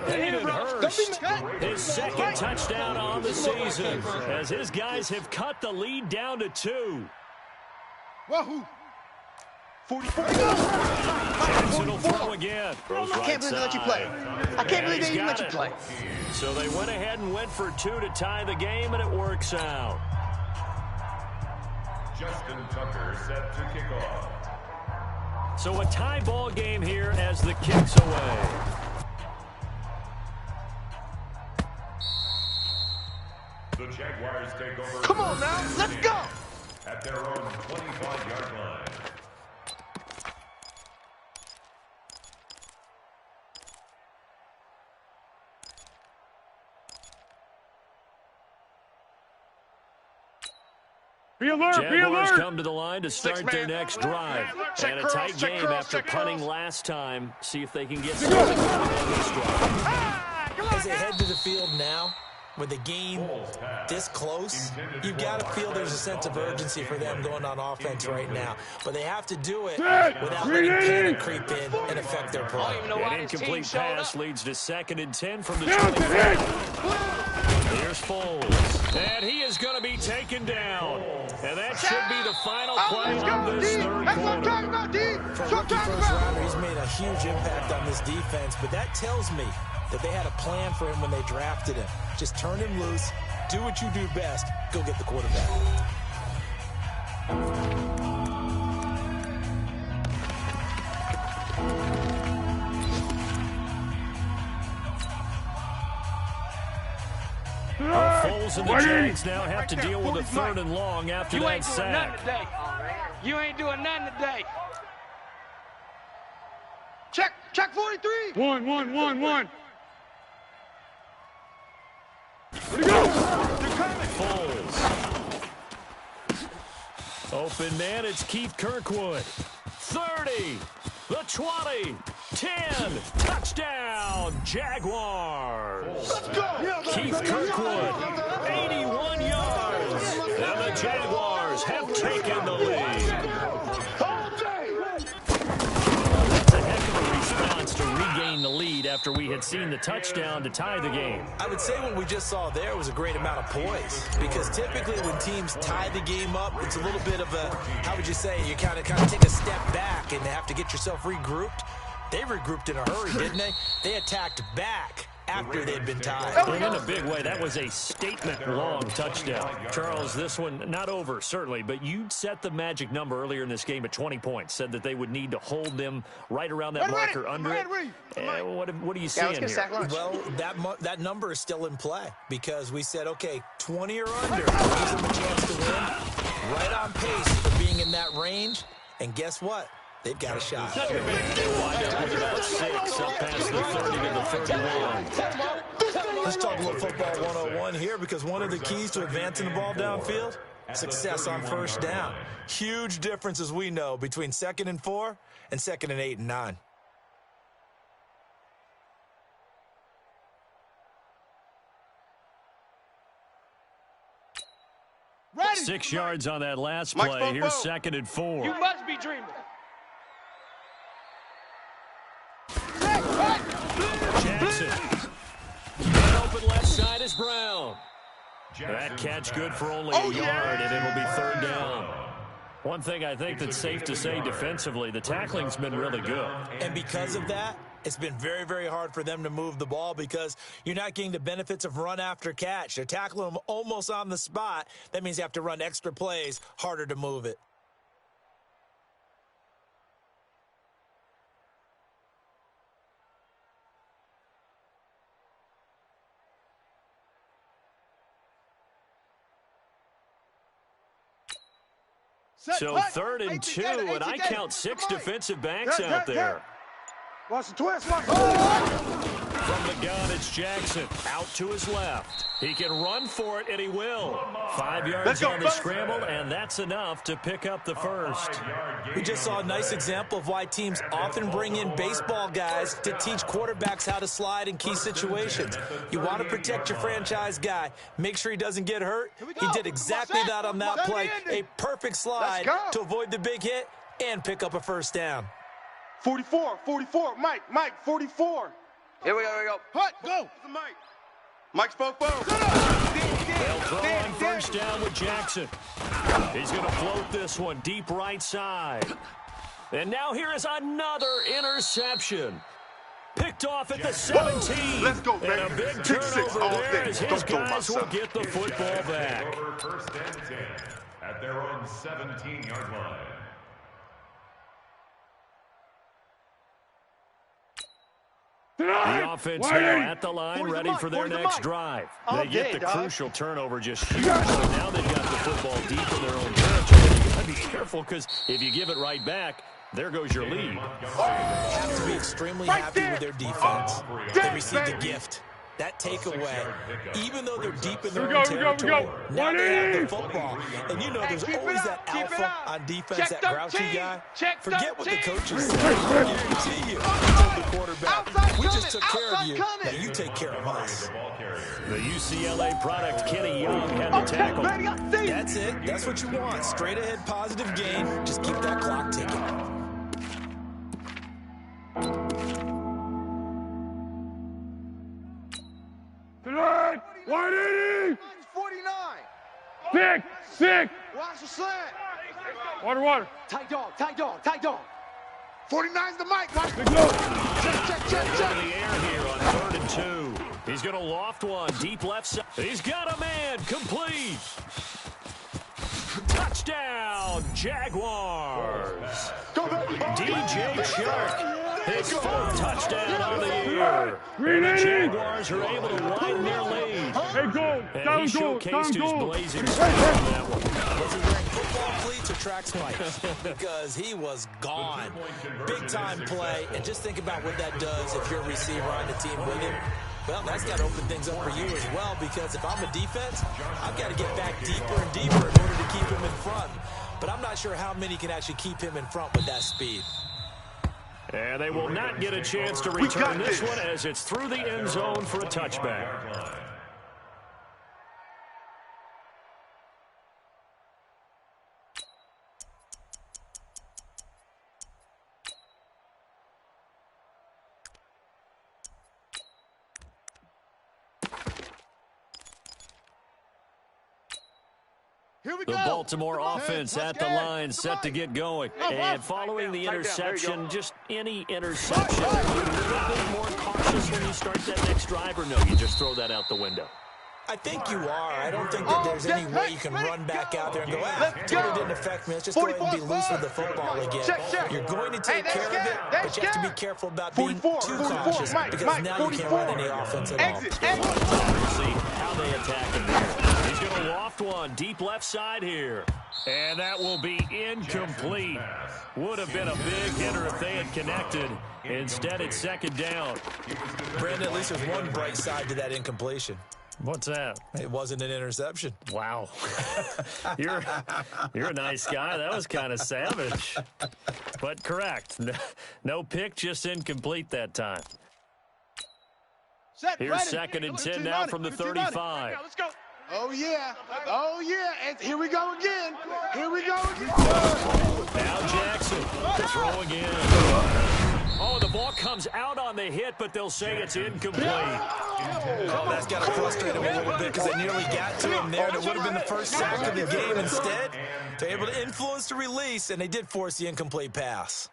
Hayden Hurst, his second touchdown on the season, as his guys have cut the lead down to 2. Wahoo. 44. Jackson will throw again. I can't believe they let you play. I can't believe they even let you play. So they went ahead and went for 2 to tie the game, and it works out. Justin Tucker set to kick off. So a tie ball game here as the kick's away. The Jaguars take over. Come on now, let's go. At their own 25-yard line. Be alert, be Jaguars alert. come to the line to start their next drive. And a tight game after punting last time. See if they can get started on this drive. As they head to the field now, with the game this close, you've got to feel there's a sense of urgency for them going on offense right now. But they have to do it without letting panic creep in and affect their play. An incomplete pass leads to 2nd and 10 from the 25. Here's Foles. And he is going to be taken down. And that should be the final play of this third quarter. For a rookie first rounder, he's made a huge impact on this defense, but that tells me that they had a plan for him when they drafted him. Just turn him loose, do what you do best, go get the quarterback. Foles and the Jags now have to deal with a 3rd and long after that sack. You ain't doing nothing today. Check 43. One. Where'd he go? Foles. Open man, it's Keith Kirkwood. 30, the 20, 10, touchdown, Jaguars. Let's go. Keith Kirkwood, 81 yards. And the Jaguars have taken the lead. That's a heck of a response to regain the lead after we had seen the touchdown to tie the game. I would say what we just saw there was a great amount of poise, because typically when teams tie the game up, it's a little bit of a, how would you say, you kind of take a step back and have to get yourself regrouped. They regrouped in a hurry, didn't they? They attacked back after they'd been tied. And in a big way, that was a statement-long touchdown. Charles, this one not over, certainly, but you set the magic number earlier in this game at 20 points, said that they would need to hold them right around that marker under it. What are you seeing here? Well, that number is still in play, because we said, okay, 20 or under gives them a chance to win. Right on pace for being in that range, and guess what? They've got a shot. Wind up with about 6 up past the 30 to the 31. Let's talk a little football 101 here, because one of the keys to advancing the ball downfield, success on first down. Huge difference, as we know, between 2nd and 4 and 2nd and 8 and 9. Ready. 6 yards on that last play. Here's 2nd and 4. You must be dreaming. Jackson. And open left side is Brown. That catch good for only a yard, and it'll be 3rd down. One thing I think that's safe to say defensively, the tackling's been really good. And because of that, it's been very, very hard for them to move the ball, because you're not getting the benefits of run after catch. They're tackling them almost on the spot. That means you have to run extra plays, harder to move it. So 3rd and 2, and I count 6 defensive backs out there. Watch the twist. Watch. From the gun, it's Jackson. Out to his left. He can run for it, and he will. 5 yards on the scramble, and that's enough to pick up the first. We just saw a nice example of why teams often bring in baseball guys to teach quarterbacks how to slide in key situations. You want to protect your franchise guy. Make sure he doesn't get hurt. He did exactly that on that play. A perfect slide to avoid the big hit and pick up a first down. 44, Mike, 44. Here we go. Hut, go. Mike's both. They'll throw on first down with Jackson. He's going to float this one deep right side. And now here is another interception. Picked off at the 17. Let's go, and a big turnover there as his guys will get the football back. First and 10 at their own 17-yard line. The offense now at the line, ready for their next drive. They get the crucial turnover just huge. Now they've got the football deep in their own territory. You got to be careful because if you give it right back, there goes your lead. Have to be extremely happy with their defense. They received a gift. That takeaway, even though they're deep in their own territory, now they have the football. And you know there's always that alpha on defense, that grouchy guy. Forget what the coaches say. I guarantee you, told the quarterback, we just took care of you, now you take care of us. The UCLA product, Kenny Young, had the tackle. That's it. That's what you want. Straight ahead, positive gain. Just keep that clock ticking. Tonight, 180. 49. Sick. Watch the slant. Water. Tight dog. 49's the mic. Watch the Check. In the air here on 3rd and 2. He's going to loft one deep left side. He's got a man complete. Touchdown, Jaguars. DJ Chark. His 4th touchdown of the year. And the Jaguars are able to widen their lead. And he showcased his blazing speed on that one. Was he wearing football cleats or track spikes? Because he was gone. Big-time play. And just think about what that does if you're a receiver on the team with him. Well, that's got to open things up for you as well, because if I'm a defense, I've got to get back deeper and deeper in order to keep him in front. But I'm not sure how many can actually keep him in front with that speed. And they will not get a chance to return this one as it's through the end zone for a touchback. The Baltimore offense at the line, set to get going. And following the interception, just any interception, are you a little bit more cautious when you start that next drive, or no, you just throw that out the window? I think you are. I don't think that there's any way you can run back out there and go, it didn't affect me. Let's just go ahead and be loose with the football again. You're going to take care of it, but you have to be careful about being too cautious, because now you can't run any offense at all. We'll see how they attack him here. He's going to loft one deep left side here. And that will be incomplete. Would have been a big hitter if they had connected. Instead, it's 2nd down. Brandon, at least there's one bright side to that incompletion. What's that? It wasn't an interception. Wow. You're a nice guy. That was kind of savage. But correct. No pick, just incomplete that time. Here's 2nd and 10 now from the 35. Let's go. Oh, yeah. And here we go again. Now Jackson to throw again. Oh, the ball comes out on the hit, but they'll say it's incomplete. Oh, that's got to frustrate him a little bit, because they nearly got to him there. That would have been the first sack of the game. Instead, they're able to influence the release, and they did force the incomplete pass.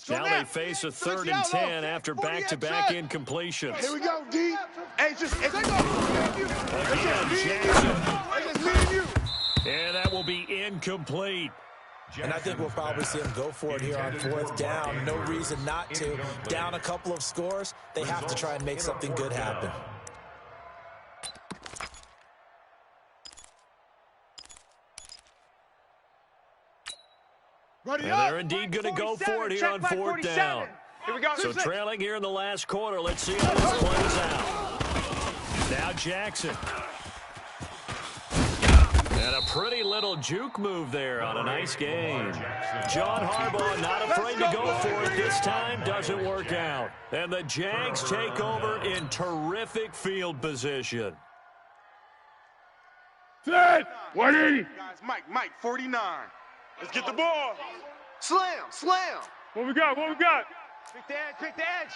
Now they face a 3rd and 10 after back-to-back incompletions. Here we go, D. Hey, just Again, and that will be incomplete. And I think we'll probably see him go for it here on 4th down. No reason not to. Down a couple of scores, they have to try and make something good happen. And they're indeed going to go for it here on 4th down. Here we go. So trailing here in the last quarter. Let's see how this plays out. Now Jackson. And a pretty little juke move there on a nice game. John Harbaugh not afraid to go for it this time. Doesn't work out. And the Jags take over in terrific field position. Set. 180. Guys, Mike, 49. Let's get the ball. Slam. What we got? Pick the edge, pick the edge.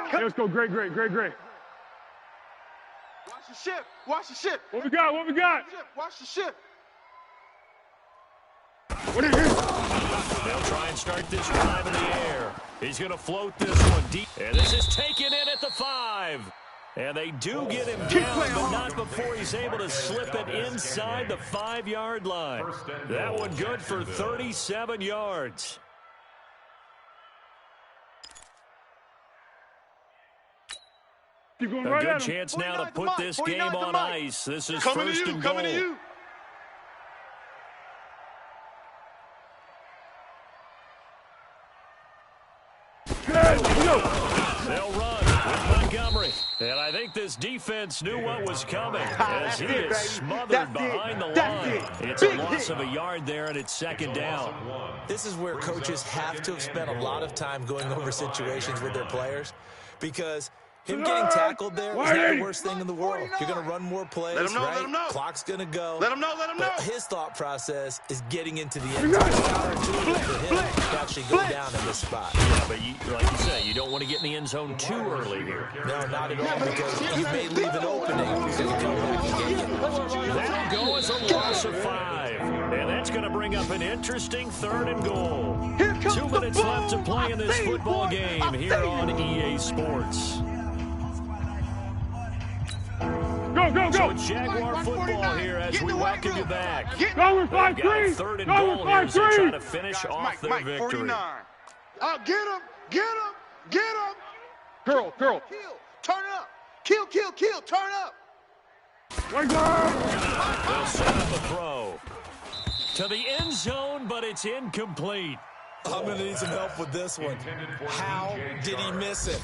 Hey, let's go, great. Watch the ship, watch the ship. What we got? Watch the ship. What is it? They'll try and start this drive in the air. He's going to float this one deep. And this is taken in at the 5. And they do get him down, but not before he's able to slip it inside the 5-yard line. That one good for 37 yards. Keep going A right good at him. chance now to put this 49 game to on Mike. ice. This is Coming first to you, and goal. coming to you. They'll run with Montgomery. And I think this defense knew what was coming as he is smothered behind the line. It's a loss of a yard there, and it's second down. This is where coaches have to have spent a lot of time going over situations with their players, because him getting tackled there is not the worst thing in the world. You're going to run more plays, Let him know, right? let him know. Clock's going to go. Let him know. But his thought process is getting into the end zone. Counterintuitive for him to actually go down in this spot. Yeah, but like you say, you don't want to get in the end zone too early here. No, not at all, because you may leave an opening so you come back and get you. That'll go as a loss of 5. And that's going to bring up an interesting 3rd and goal. 2 minutes left to play in this football game here on EA Sports. Go. So it's Jaguar football here as we welcome you back. Go with They've got 5-3. 3rd and Go goal with here as they 5-3. try to finish off Mike, their Mike, victory. 49. Oh, get him. Curl. Kill. Turn up. Kill. Turn up. Right there. They'll set up a throw to the end zone, but it's incomplete. I'm going to need some help with this one. How did he miss it?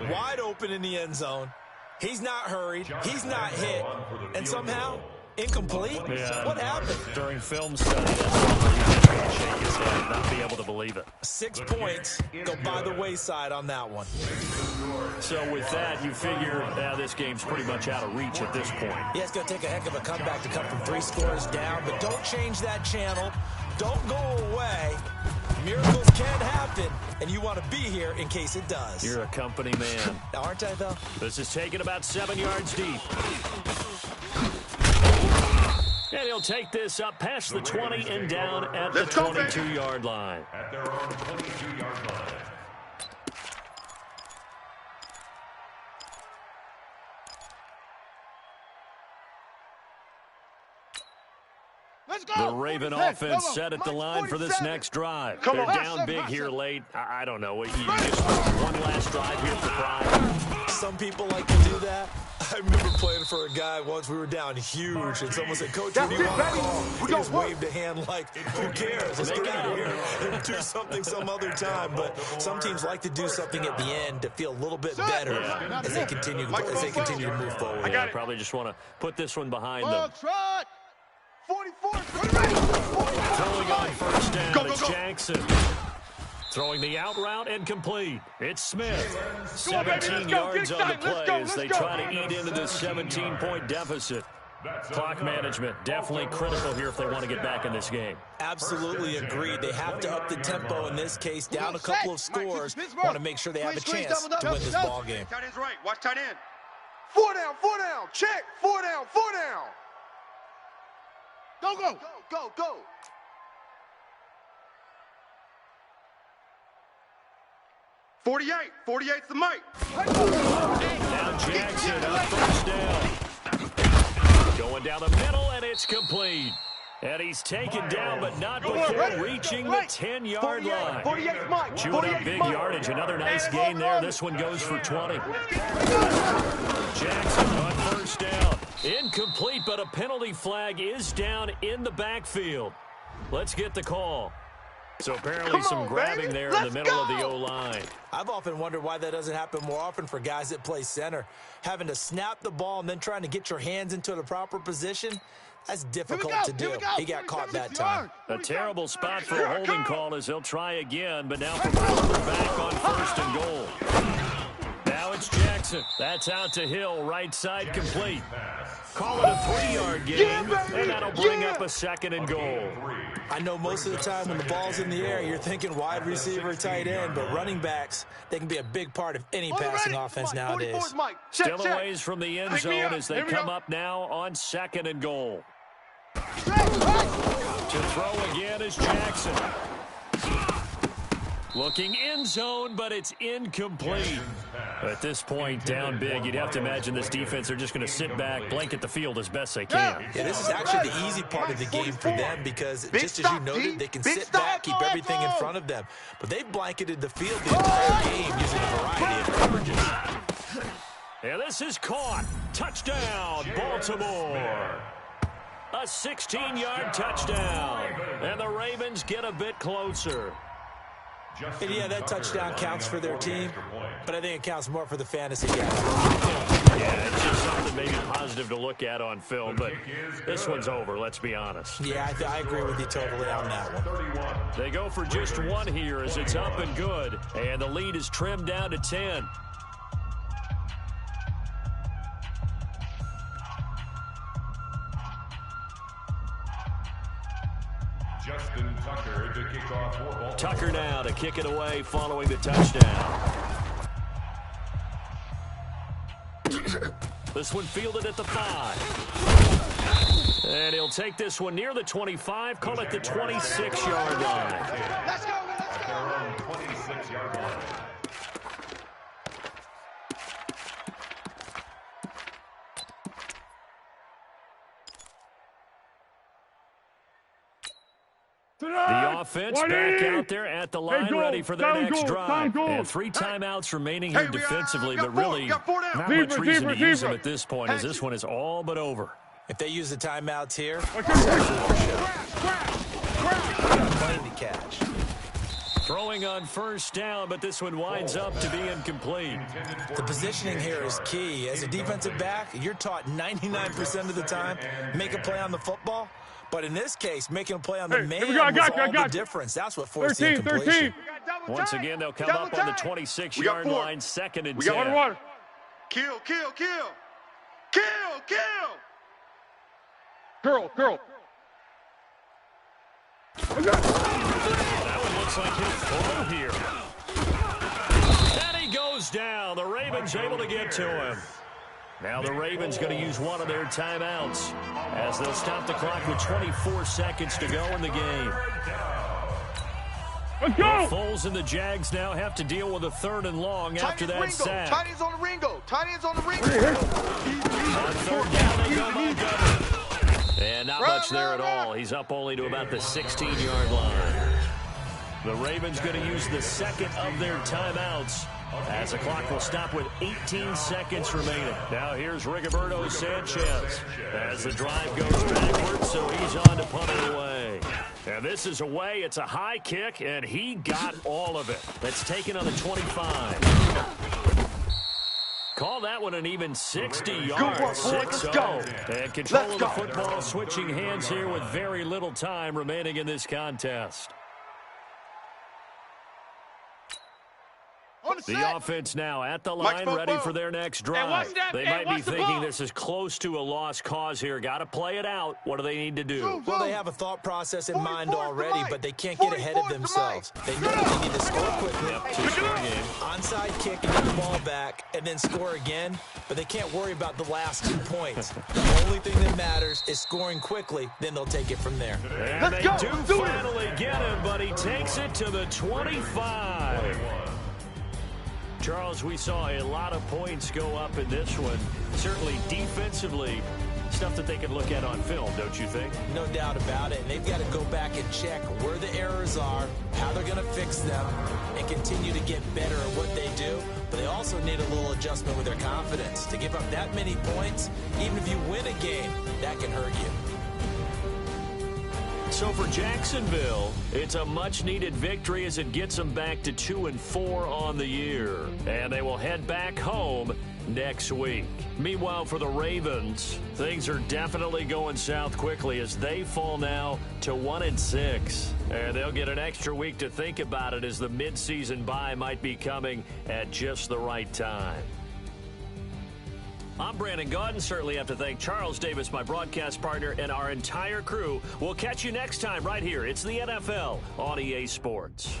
Wide open in the end zone. He's not hurried. He's not hit. And somehow, incomplete? Yeah. What happened? During film study, that's what he's going to shake his head, not be able to believe it. 6 points go by the wayside on that one. So with that, you figure this game's pretty much out of reach at this point. Yeah, it's going to take a heck of a comeback to come from 3 scores down, but don't change that channel. Don't go away. Miracles can happen, and you want to be here in case it does. You're a company man. Aren't I, though? This is taken about 7 yards deep. And he'll take this up past the 20 and down at the 22-yard line. At their own 22-yard line. Let's go. The Raven offense set at the line for this next drive. They're down big here late. I don't know. You just one last drive here for pride. Some people like to do that. I remember playing for a guy once. We were down huge, and someone said, "Coach, what do you want to call?" He just waved a hand like, "Who cares? Let's get out of here and do something some other time." But some teams like to do something at the end to feel a little bit better as they continue to move forward. Yeah, probably just want to put this one behind them. Trot. 44. Throwing on first down, it's Jackson. Throwing the out route and complete. It's Smith. 17 yards on the play as they try to eat into this 17-point deficit. Clock management definitely critical here if they want to get back in this game. Absolutely agreed. They have to up the tempo in this case, down a couple of scores. Want to make sure they have a chance to win this ball game. Tight end's right. Watch tight end. 4 down. Check. 4 down. Go. 48's the mic. Now Jackson up first down. Going down the middle, and it's complete. And he's taken down, but not before reaching the 10-yard line. 48's Mike. Chewing up big yardage. Another nice gain there. This one goes for 20. Jackson on first down. Incomplete, but a penalty flag is down in the backfield. Let's get the call. So apparently some grabbing there in the middle of the O-line. I've often wondered why that doesn't happen more often for guys that play center. Having to snap the ball and then trying to get your hands into the proper position, that's difficult to do. He got caught that time. A terrible spot for a holding call as he'll try again, but now from further back on first and goal. Now it's It's Jackson. That's out to Hill, right side complete. Call it a 3-yard gain, and that'll bring up a 2nd and goal. I know most of the time when the ball's in the air, you're thinking wide receiver, tight end, but running backs, they can be a big part of any passing offense nowadays. Still a ways from the end zone as they come up now on 2nd and goal. To throw again is Jackson. Looking end zone, but it's incomplete. At this point, down big, you'd have to imagine this defense are just going to sit back, blanket the field as best they can. Yeah, this is actually the easy part of the game for them because, just as you noted, they can sit back, keep everything in front of them. But they've blanketed the field the entire game using a variety of coverages. And this is caught. Touchdown, Baltimore. A 16-yard touchdown. And the Ravens get a bit closer. And yeah, that touchdown counts for their team, but I think it counts more for the fantasy guys. Yeah, it's just something maybe positive to look at on film, but this one's over, let's be honest. Yeah, I agree with you totally on that one. They go for just one here as it's up and good, and the lead is trimmed down to 10. Justin Tucker to kick off for Baltimore. Tucker now to kick it away following the touchdown. This one fielded at the 5. And he'll take this one near the 25, call it the 26-yard line. Let's go, at their own 26-yard line. The offense back out there at the line, ready for their next drive. And 3 timeouts remaining here defensively, but really not much reason to use them at this point, as this one is all but over. If they use the timeouts here, it's actually for sure. Plenty to catch. Throwing on first down, but this one winds up to be incomplete. The positioning here is key. As a defensive back, you're taught 99% of the time, make a play on the football. But in this case, making a play on the man was all the difference. That's what forced the incompletion. Once again, they'll come up on the 26-yard line, 2nd and 10. We got water. Kill, kill, kill. Kill, kill. Girl. That one looks like he'll fall here. And he goes down. The Ravens able to get to him. Now the Ravens going to use one of their timeouts as they'll stop the clock with 24 seconds to go in the game. Let's go! The Foles and the Jags now have to deal with a 3rd and long after that sack. Tight ends on the Ringo. Tight ends on the Ringo. On 3rd down, they go Montgomery. And not much there at all. He's up only to about the 16-yard line. The Ravens going to use the 2nd of their timeouts as the clock will stop with 18 seconds remaining. Now here's Rigoberto Sanchez as the drive goes backwards, so he's on to punt it away. And this is away. It's a high kick, and he got all of it. That's taken on the 25. Call that one an even 60 yards. 6-0. And control of the football switching hands here with very little time remaining in this contest. The offense now at the line, ready for their next drive. They might be thinking this is close to a lost cause here. Got to play it out. What do they need to do? Well, they have a thought process in mind already, but they can't get ahead of themselves. They know they need to score quickly. Onside kick and get the ball back, and then score again. But they can't worry about the last 2 points. The only thing that matters is scoring quickly. Then they'll take it from there. And they do finally get him, but he takes it to the 25. Charles, we saw a lot of points go up in this one. Certainly defensively, stuff that they can look at on film, don't you think? No doubt about it. And they've got to go back and check where the errors are, how they're going to fix them, and continue to get better at what they do. But they also need a little adjustment with their confidence. To give up that many points, even if you win a game, that can hurt you. So for Jacksonville, it's a much-needed victory as it gets them back to 2-4 on the year. And they will head back home next week. Meanwhile, for the Ravens, things are definitely going south quickly as they fall now to 1-6. And they'll get an extra week to think about it as the midseason bye might be coming at just the right time. I'm Brandon Gaudin. Certainly have to thank Charles Davis, my broadcast partner, and our entire crew. We'll catch you next time right here. It's the NFL on EA Sports.